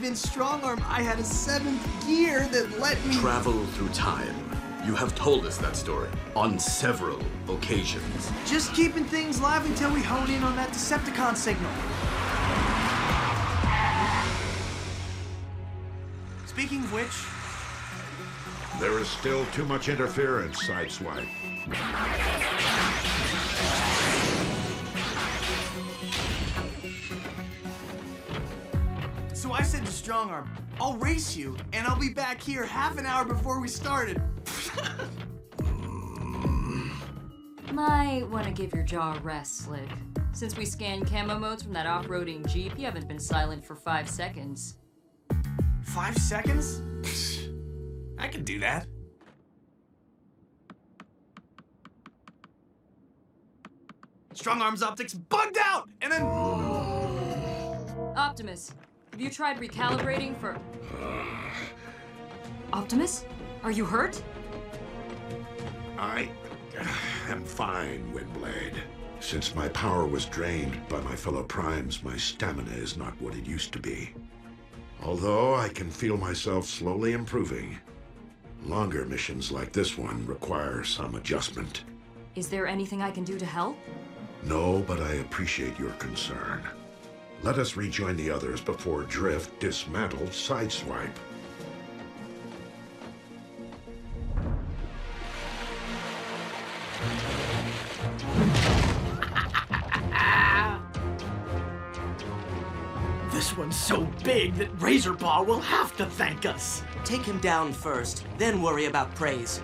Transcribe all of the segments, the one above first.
convince Strongarm I had a 7th gear that let me... Travel through time. You have told us that story on several occasions. Just keeping things lively till we hone in on that Decepticon signal. Speaking of which... There is still too much interference, Sideswipe. So I said to Strongarm, I'll race you, and I'll be back here half an hour before we started. Might want to give your jaw a rest, Slick. Since we scanned camo modes from that off-roading Jeep, you haven't been silent for 5 seconds. 5 seconds? I can do that. Strongarm's optics bugged out, and then... Optimus, have you tried recalibrating for... Optimus? Are you hurt? I am fine, Windblade. Since my power was drained by my fellow Primes, my stamina is not what it used to be. Although I can feel myself slowly improving, longer missions like this one require some adjustment. Is there anything I can do to help? No, but I appreciate your concern. Let us rejoin the others before Drift dismantles Sideswipe. This one's so big that Razorpaw will have to thank us. Take him down first, then worry about praise.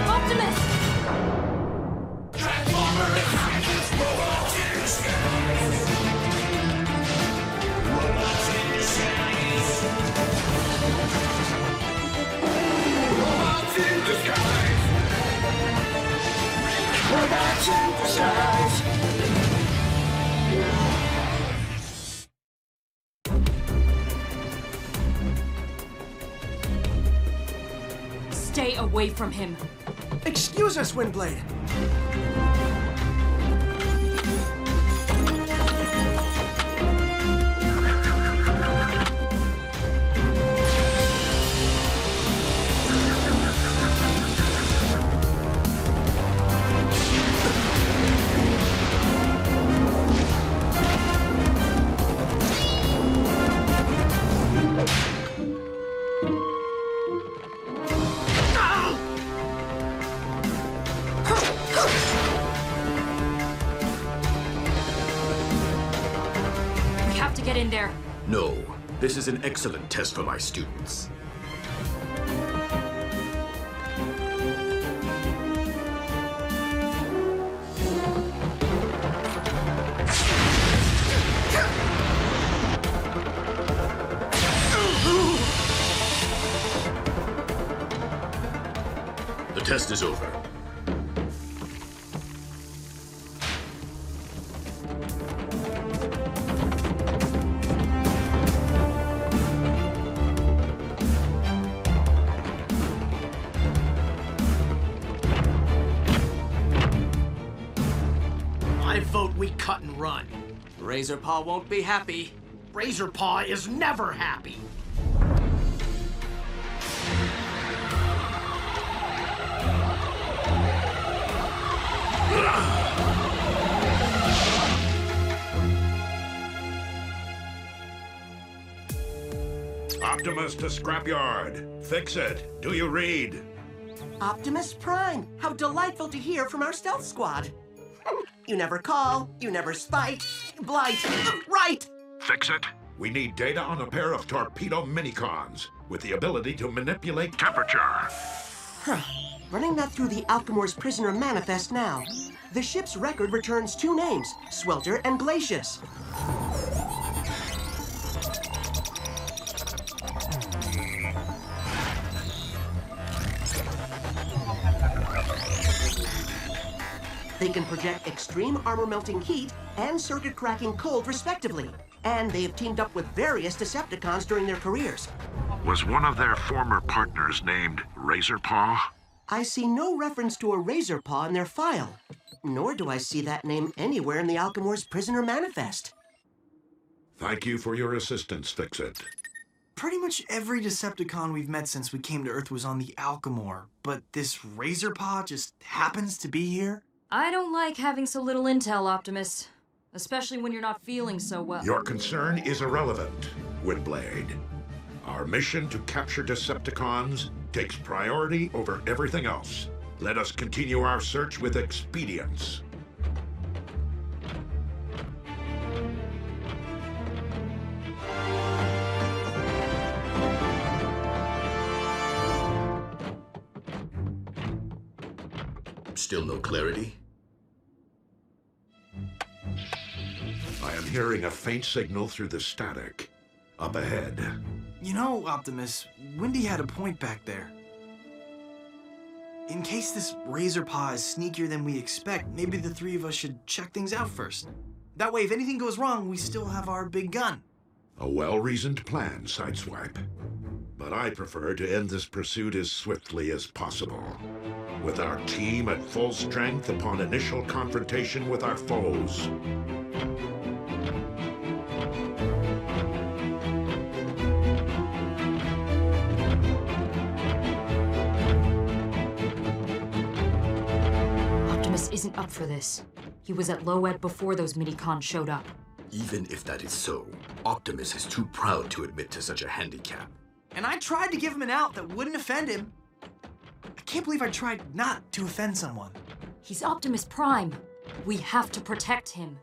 Optimus! Stay away from him. Excuse us, Windblade. Get in there. No, this is an excellent test for my students. The test is over. I vote we cut and run. Razorpaw won't be happy. Razorpaw is never happy. Optimus to scrapyard. Fix it. Do you read? Optimus Prime, how delightful to hear from our stealth squad. You never call, you never spite. Blight, right! Fix it. We need data on a pair of torpedo minicons with the ability to manipulate temperature. Running that through the Alchemor's prisoner manifest now. The ship's record returns 2 names, Swelter and Glacius. They can project extreme armor-melting heat and circuit-cracking cold, respectively. And they have teamed up with various Decepticons during their careers. Was one of their former partners named Razorpaw? I see no reference to a razor paw in their file, nor do I see that name anywhere in the Alchemor's prisoner manifest. Thank you for your assistance, Fix-It. Pretty much every Decepticon we've met since we came to Earth was on the Alchemor, but this Razorpaw just happens to be here? I don't like having so little intel, Optimus. Especially when you're not feeling so well. Your concern is irrelevant, Windblade. Our mission to capture Decepticons takes priority over everything else. Let us continue our search with expedience. Still no clarity? I am hearing a faint signal through the static. Up ahead. You know, Optimus, Wendy had a point back there. In case this Razorpaw is sneakier than we expect, maybe the three of us should check things out first. That way, if anything goes wrong, we still have our big gun. A well-reasoned plan, Sideswipe. But I prefer to end this pursuit as swiftly as possible. With our team at full strength upon initial confrontation with our foes. Optimus isn't up for this. He was at low ed before those mini-cons showed up. Even if that is so, Optimus is too proud to admit to such a handicap. And I tried to give him an out that wouldn't offend him. I can't believe I tried not to offend someone. He's Optimus Prime. We have to protect him.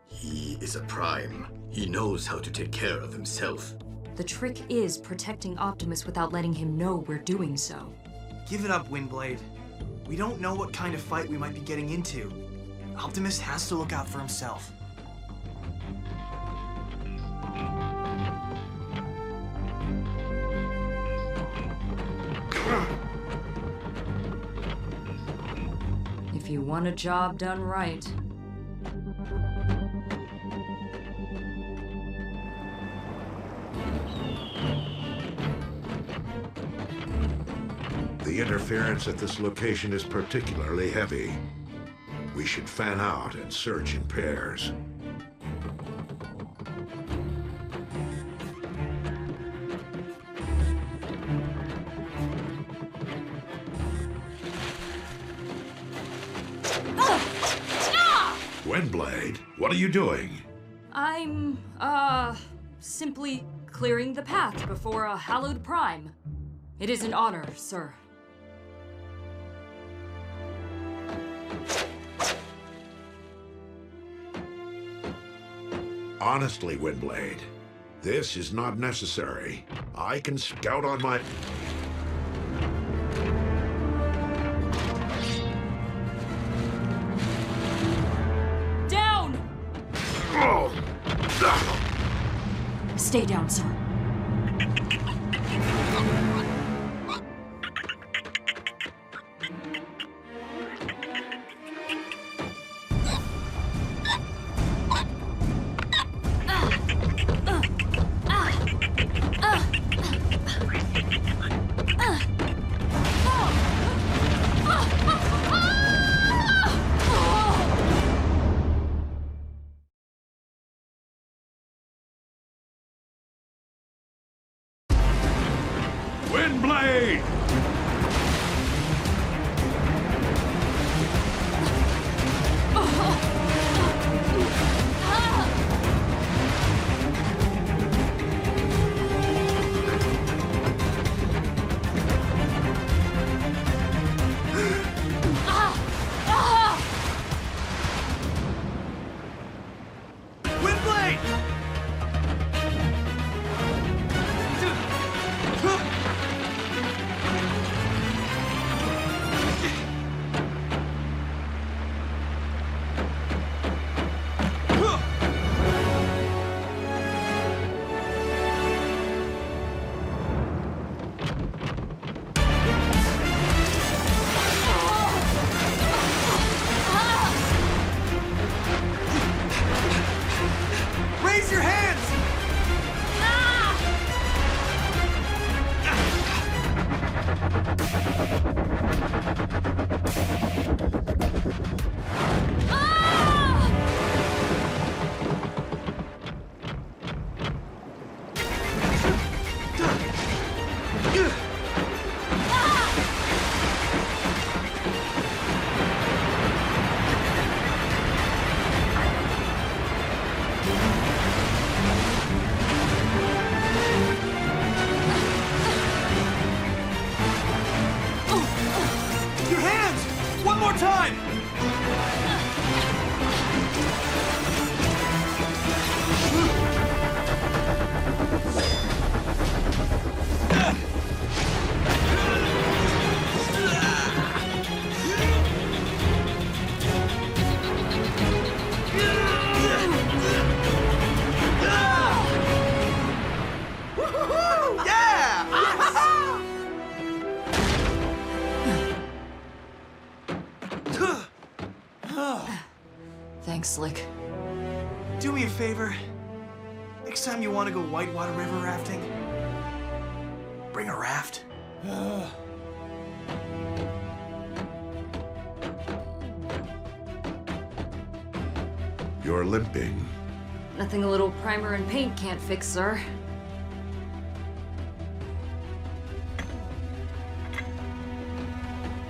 He is a Prime. He knows how to take care of himself. The trick is protecting Optimus without letting him know we're doing so. Give it up, Windblade. We don't know what kind of fight we might be getting into. Optimus has to look out for himself. If you want a job done right. The interference at this location is particularly heavy. We should fan out and search in pairs. Windblade, what are you doing? I'm, simply clearing the path before a hallowed Prime. It is an honor, sir. Honestly, Windblade, this is not necessary. I can scout on my... Down! Stay down, sir. Windblade! Windblade! Your hands! One more time! Thanks, Slick. Do me a favor. Next time you want to go whitewater river rafting, bring a raft. You're limping. Nothing a little primer and paint can't fix, sir.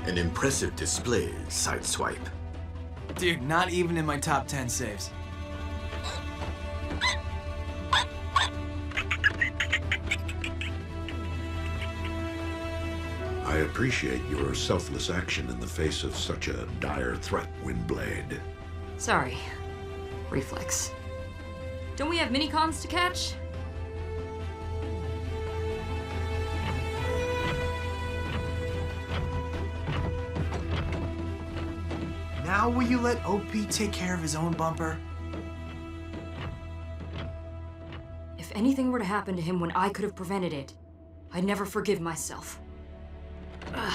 An impressive display, Sideswipe. Dude, not even in my top 10 saves. I appreciate your selfless action in the face of such a dire threat, Windblade. Sorry. Reflex. Don't we have mini-cons to catch? Now will you let OP take care of his own bumper? If anything were to happen to him when I could have prevented it, I'd never forgive myself. Ugh.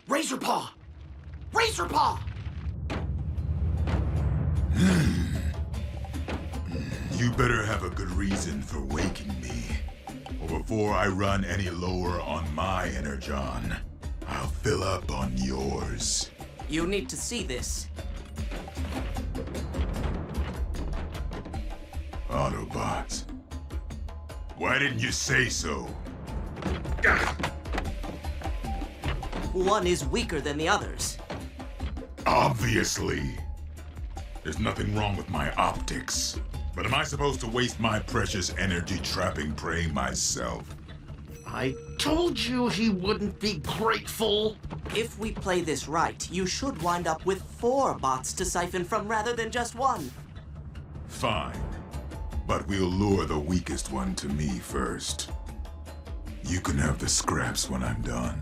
Razor Paw! Razor Paw! You better have a good reason for waking me. Or before I run any lower on my energon, I'll fill up on yours. You need to see this. Autobots. Why didn't you say so? One is weaker than the others. Obviously. There's nothing wrong with my optics. But am I supposed to waste my precious energy trapping prey myself? I told you he wouldn't be grateful. If we play this right, you should wind up with 4 bots to siphon from rather than just one. Fine. But we'll lure the weakest one to me first. You can have the scraps when I'm done.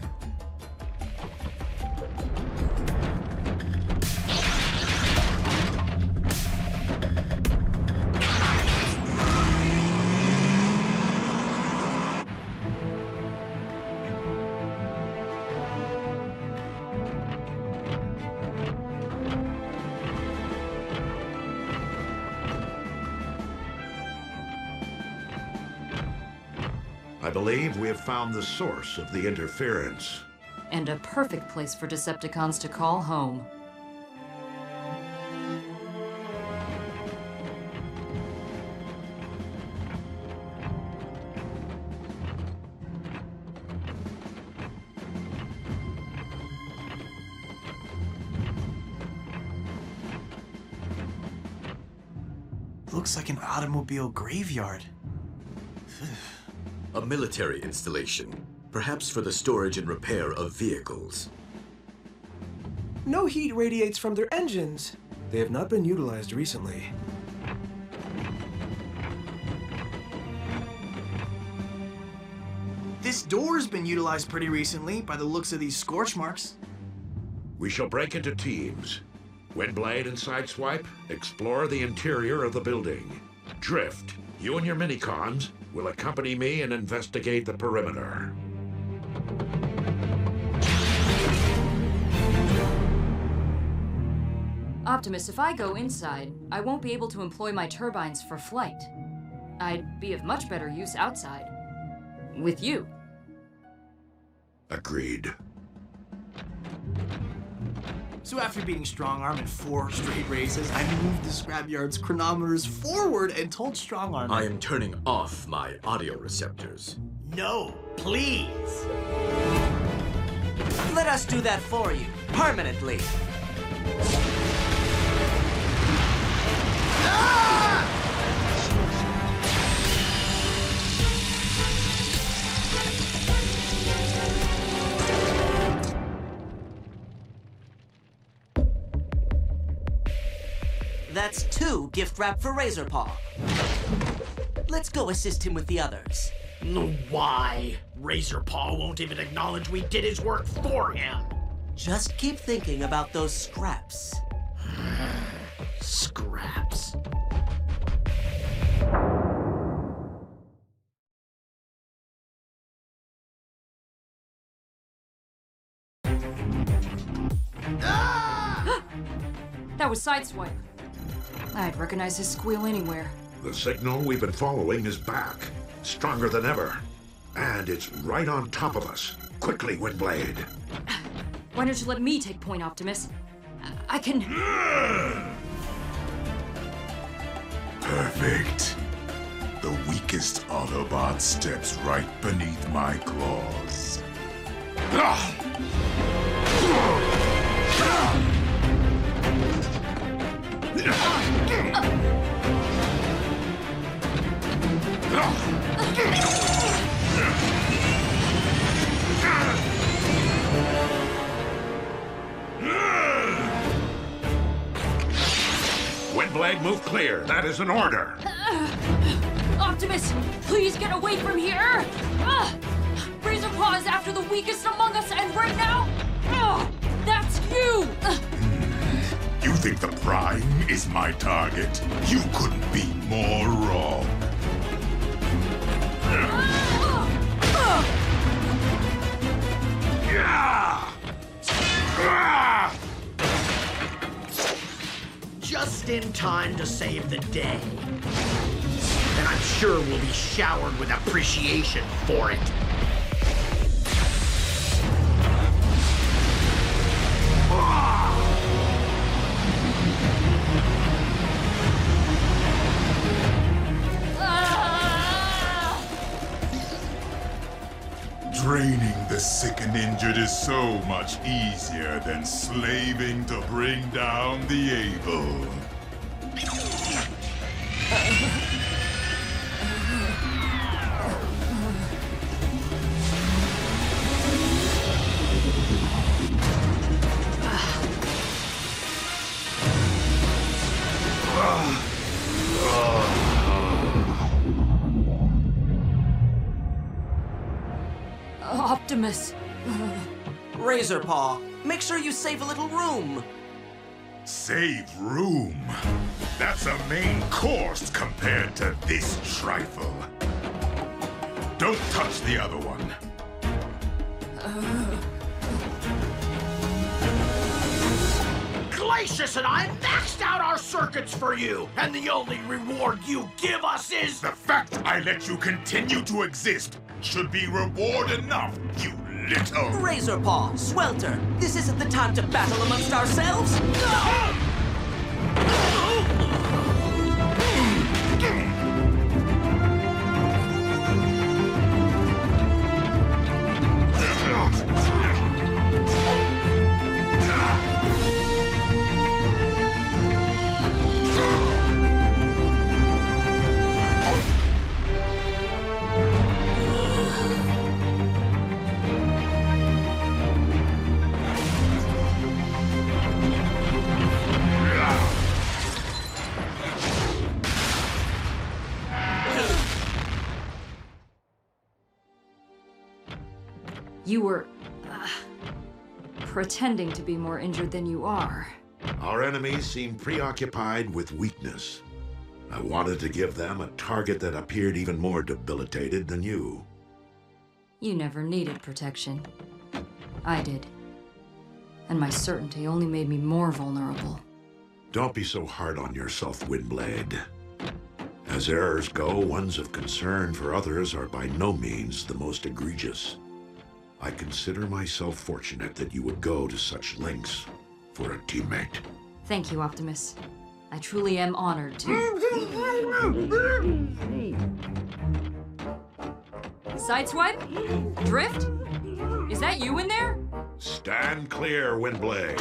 I believe we have found the source of the interference. And a perfect place for Decepticons to call home. Looks like an automobile graveyard. A military installation, perhaps for the storage and repair of vehicles. No heat radiates from their engines. They have not been utilized recently. This door's been utilized pretty recently by the looks of these scorch marks. We shall break into teams. Windblade and Sideswipe, explore the interior of the building. Drift, you and your minicons will accompany me and investigate the perimeter. Optimus, if I go inside, I won't be able to employ my turbines for flight. I'd be of much better use outside. With you. Agreed. So after beating Strong Arm in 4 straight races, I moved the scrapyard's chronometers forward and told Strong Arm... I am turning off my audio receptors. No, please. Let us do that for you, permanently. That's 2 gift wrap for Razorpaw. Let's go assist him with the others. Why? Razorpaw won't even acknowledge we did his work for him. Just keep thinking about those scraps. Scraps. That was Sideswipe. I'd recognize his squeal anywhere. The signal we've been following is back, stronger than ever. And it's right on top of us. Quickly, Windblade. Why don't you let me take point, Optimus? I can... Perfect. The weakest Autobot steps right beneath my claws. Windblade, move clear. That is an order. Optimus, please get away from here! Razorpaw is after the weakest among us, and right now, that's you! You think the Prime is my target? You couldn't be more wrong. Just in time to save the day. And I'm sure we'll be showered with appreciation for it. Draining the sick and injured is so much easier than slaving to bring down the able. Optimus. Razorpaw, make sure you save a little room. Save room. That's a main course compared to this trifle. Don't touch the other one. Glacius and I maxed out our circuits for you, and the only reward you give us is... The fact I let you continue to exist should be reward enough, you little... Razorpaw, Swelter, this isn't the time to battle amongst ourselves. You were... pretending to be more injured than you are. Our enemies seem preoccupied with weakness. I wanted to give them a target that appeared even more debilitated than you. You never needed protection. I did. And my certainty only made me more vulnerable. Don't be so hard on yourself, Windblade. As errors go, ones of concern for others are by no means the most egregious. I consider myself fortunate that you would go to such lengths for a teammate. Thank you, Optimus. I truly am honored to. Sideswipe? Drift? Is that you in there? Stand clear, Windblade.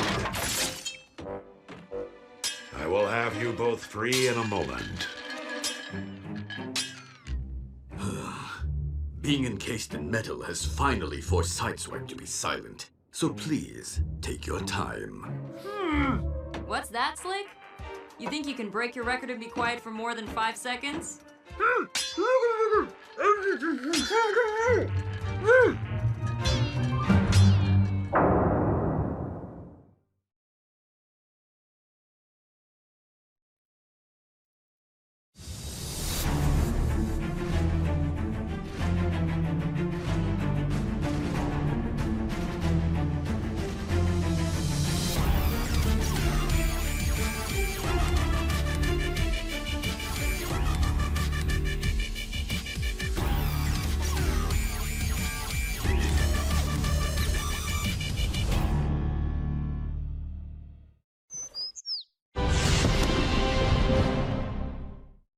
I will have you both free in a moment. Being encased in metal has finally forced Sideswipe to be silent. So please, take your time. What's that, Slick? You think you can break your record and be quiet for more than 5 seconds?